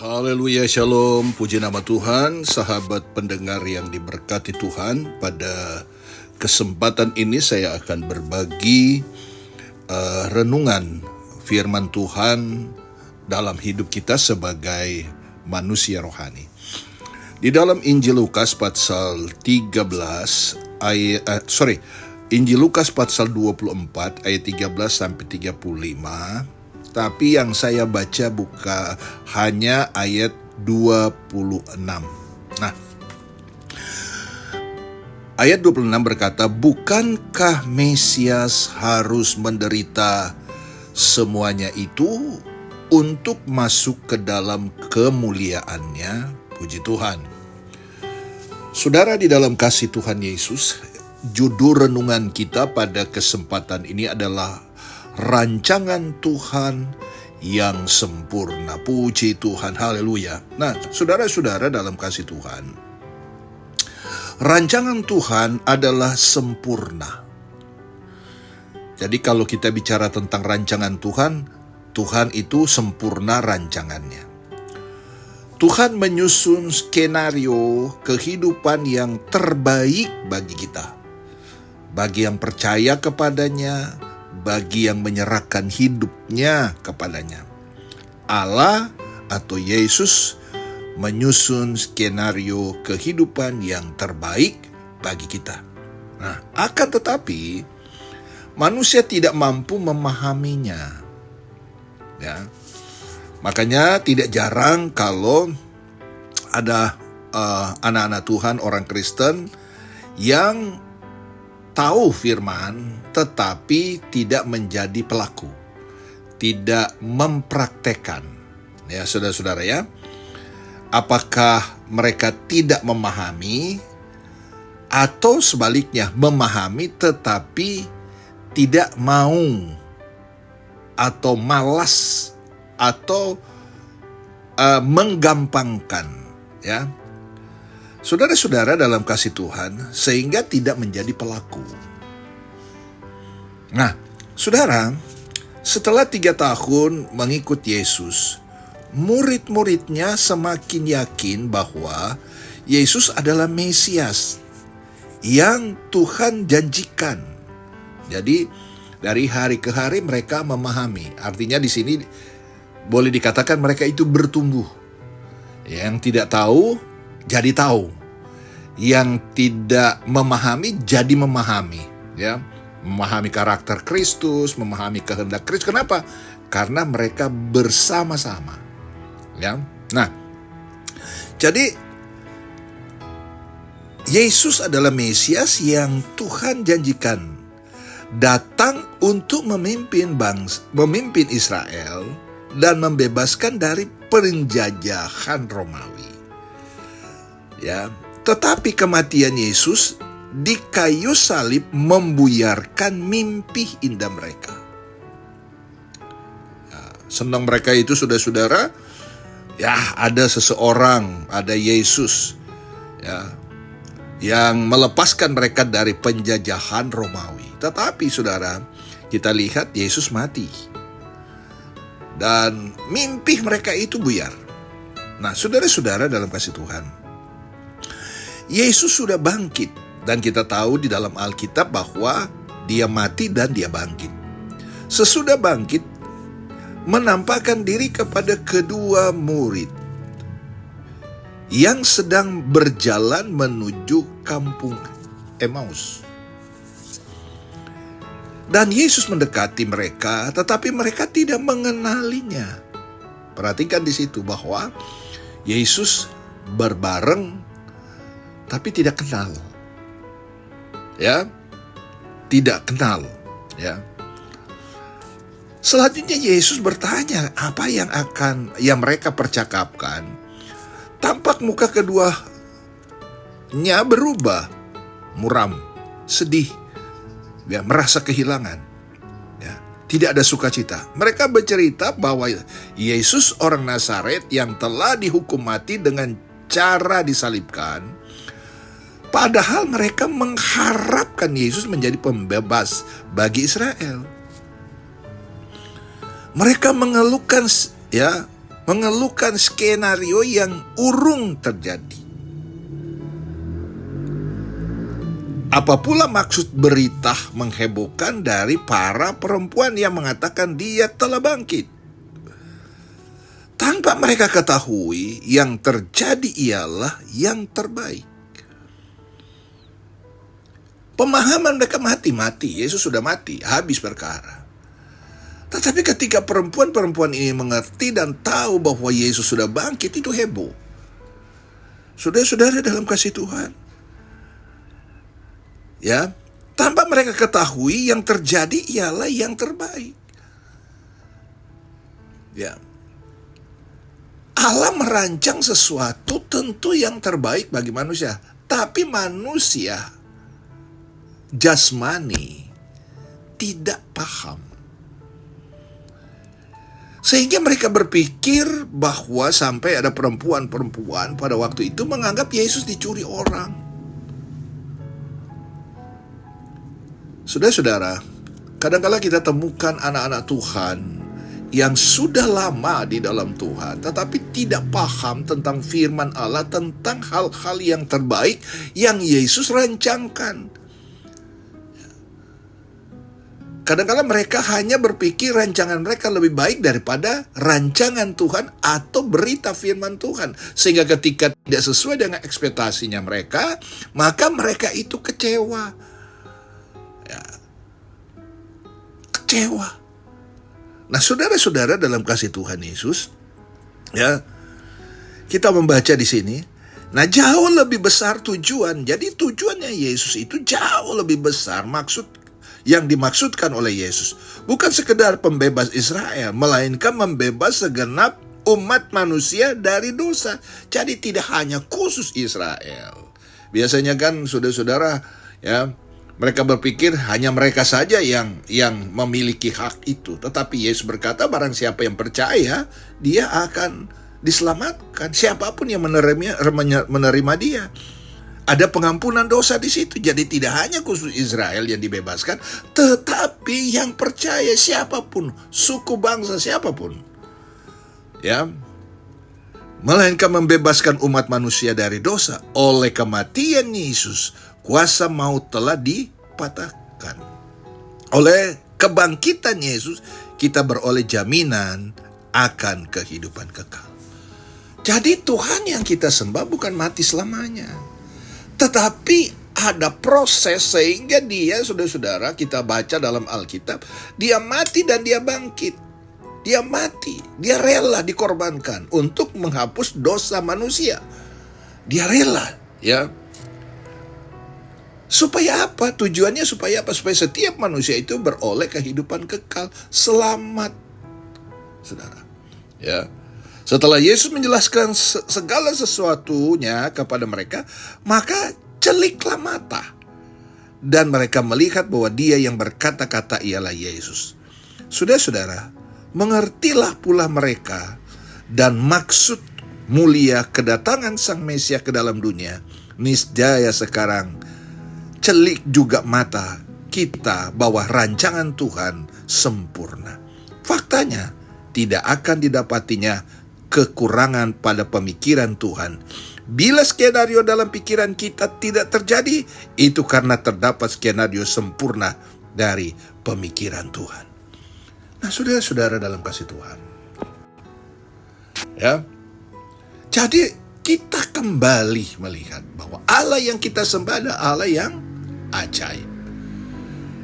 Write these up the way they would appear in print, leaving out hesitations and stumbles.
Haleluya, shalom, puji nama Tuhan, sahabat pendengar yang diberkati Tuhan. Pada kesempatan ini saya akan berbagi renungan firman Tuhan dalam hidup kita sebagai manusia rohani. Di dalam Injil Lukas pasal 13 Injil Lukas pasal 24 ayat 13 sampai 35. Tapi yang saya baca hanya ayat 26. Nah, ayat 26 berkata, "Bukankah Mesias harus menderita semuanya itu untuk masuk ke dalam kemuliaannya?" Puji Tuhan. Saudara, di dalam kasih Tuhan Yesus, judul renungan kita pada kesempatan ini adalah rancangan Tuhan yang sempurna. Puji Tuhan, haleluya. Nah, saudara-saudara dalam kasih Tuhan, rancangan Tuhan adalah sempurna. Jadi kalau kita bicara tentang rancangan Tuhan, Tuhan itu sempurna rancangannya. Tuhan menyusun skenario kehidupan yang terbaik bagi kita. Bagi yang percaya kepadanya, bagi yang menyerahkan hidupnya kepadanya. Allah atau Yesus menyusun skenario kehidupan yang terbaik bagi kita. Nah, akan tetapi manusia tidak mampu memahaminya. Ya. Makanya tidak jarang kalau ada anak-anak Tuhan, orang Kristen yang tahu firman tetapi tidak menjadi pelaku, tidak mempraktekkan. Ya, saudara-saudara ya. Apakah mereka tidak memahami atau sebaliknya memahami tetapi tidak mau atau malas atau menggampangkan, ya. Saudara-saudara dalam kasih Tuhan, sehingga tidak menjadi pelaku. Nah, saudara, setelah 3 tahun mengikut Yesus, murid-muridnya semakin yakin bahwa Yesus adalah Mesias yang Tuhan janjikan. Jadi, dari hari ke hari mereka memahami. Artinya di sini boleh dikatakan mereka itu bertumbuh. Yang tidak tahu jadi tahu, yang tidak memahami jadi memahami, ya, memahami karakter Kristus, memahami kehendak Kristus. Kenapa? Karena mereka bersama-sama, ya. Nah, jadi Yesus adalah Mesias yang Tuhan janjikan datang untuk memimpin Israel dan membebaskan dari penjajahan Romawi. Ya, tetapi kematian Yesus di kayu salib membuyarkan mimpi indah mereka. Ya, senang mereka itu saudara-saudara, ya ada seseorang, ada Yesus, ya, yang melepaskan mereka dari penjajahan Romawi. Tetapi saudara, kita lihat Yesus mati dan mimpi mereka itu buyar. Nah, saudara-saudara dalam kasih Tuhan, Yesus sudah bangkit, dan kita tahu di dalam Alkitab bahwa dia mati dan dia bangkit. Sesudah bangkit, menampakkan diri kepada kedua murid yang sedang berjalan menuju kampung Emmaus. Dan Yesus mendekati mereka, tetapi mereka tidak mengenalinya. Perhatikan di situ bahwa Yesus berbareng tapi tidak kenal. Ya. Tidak kenal, ya. Selanjutnya Yesus bertanya apa yang mereka percakapkan. Tampak muka keduanya berubah, muram, sedih, ya, merasa kehilangan. Ya, tidak ada sukacita. Mereka bercerita bahwa Yesus orang Nazaret yang telah dihukum mati dengan cara disalibkan. Padahal mereka mengharapkan Yesus menjadi pembebas bagi Israel. Mereka mengeluhkan, ya, mengeluhkan skenario yang urung terjadi. Apa pula maksud berita menghebohkan dari para perempuan yang mengatakan dia telah bangkit? Tanpa mereka ketahui, yang terjadi ialah yang terbaik. Pemahaman mereka mati, Yesus sudah mati, habis perkara. Tetapi ketika perempuan-perempuan ini mengerti dan tahu bahwa Yesus sudah bangkit, itu heboh. Saudara-saudara dalam kasih Tuhan, ya, tanpa mereka ketahui, yang terjadi ialah yang terbaik. Ya, Allah merancang sesuatu tentu yang terbaik bagi manusia, tapi manusia jasmani tidak paham. Sehingga mereka berpikir bahwa sampai ada perempuan-perempuan pada waktu itu menganggap Yesus dicuri orang. Saudara-saudara, kadang-kala kita temukan anak-anak Tuhan yang sudah lama di dalam Tuhan, tetapi tidak paham tentang firman Allah, tentang hal-hal yang terbaik yang Yesus rancangkan. Kadang-kala mereka hanya berpikir rancangan mereka lebih baik daripada rancangan Tuhan atau berita firman Tuhan. Sehingga ketika tidak sesuai dengan ekspektasinya mereka, maka mereka itu kecewa. Kecewa. Nah, saudara-saudara dalam kasih Tuhan Yesus, ya, kita membaca di sini. Nah, jauh lebih besar tujuan. Jadi tujuannya Yesus itu jauh lebih besar. Maksud yang dimaksudkan oleh Yesus bukan sekedar pembebas Israel, melainkan membebas segenap umat manusia dari dosa. Jadi tidak hanya khusus Israel. Biasanya kan saudara-saudara, ya, mereka berpikir hanya mereka saja yang memiliki hak itu. Tetapi Yesus berkata, barang siapa yang percaya, dia akan diselamatkan. Siapapun yang menerima dia. Ada pengampunan dosa di situ. Jadi tidak hanya khusus Israel yang dibebaskan, tetapi yang percaya siapapun, suku bangsa siapapun. Ya, melainkan membebaskan umat manusia dari dosa. Oleh kematian Yesus, kuasa maut telah dipatahkan. Oleh kebangkitan Yesus, kita beroleh jaminan akan kehidupan kekal. Jadi Tuhan yang kita sembah bukan mati selamanya, tetapi ada proses sehingga dia, saudara-saudara, kita baca dalam Alkitab, dia mati dan dia bangkit. Dia mati, dia rela dikorbankan untuk menghapus dosa manusia. Dia rela, ya. Supaya apa? Tujuannya supaya apa? Supaya setiap manusia itu beroleh kehidupan kekal, selamat. Saudara, ya. Setelah Yesus menjelaskan segala sesuatunya kepada mereka, maka celiklah mata. Dan mereka melihat bahwa dia yang berkata-kata ialah Yesus. Saudara-saudara, mengertilah pula mereka dan maksud mulia kedatangan Sang Mesias ke dalam dunia. Niscaya sekarang celik juga mata kita bahwa rancangan Tuhan sempurna. Faktanya, tidak akan didapatinya kekurangan pada pemikiran Tuhan. Bila skenario dalam pikiran kita tidak terjadi, itu karena terdapat skenario sempurna dari pemikiran Tuhan. Nah, saudara-saudara dalam kasih Tuhan, ya, jadi kita kembali melihat bahwa Allah yang kita sembah adalah Allah yang ajaib.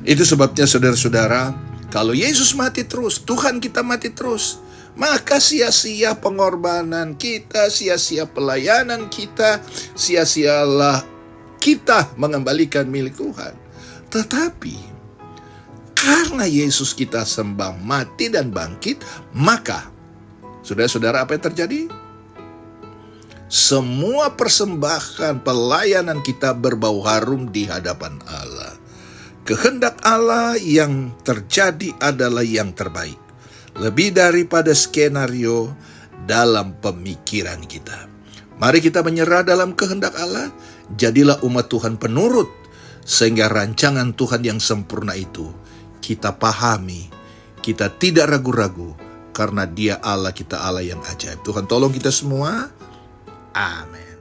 Itu sebabnya saudara-saudara, kalau Yesus mati terus, Tuhan kita mati terus, maka sia-sia pengorbanan kita, sia-sia pelayanan kita, sia-sialah kita mengembalikan milik Tuhan. Tetapi karena Yesus kita sembah mati dan bangkit, maka saudara-saudara, apa yang terjadi? Semua persembahan pelayanan kita berbau harum di hadapan Allah. Kehendak Allah yang terjadi adalah yang terbaik, lebih daripada skenario dalam pemikiran kita. Mari kita menyerah dalam kehendak Allah, jadilah umat Tuhan penurut, sehingga rancangan Tuhan yang sempurna itu kita pahami, kita tidak ragu-ragu karena Dia Allah kita, Allah yang ajaib. Tuhan tolong kita semua. Amin.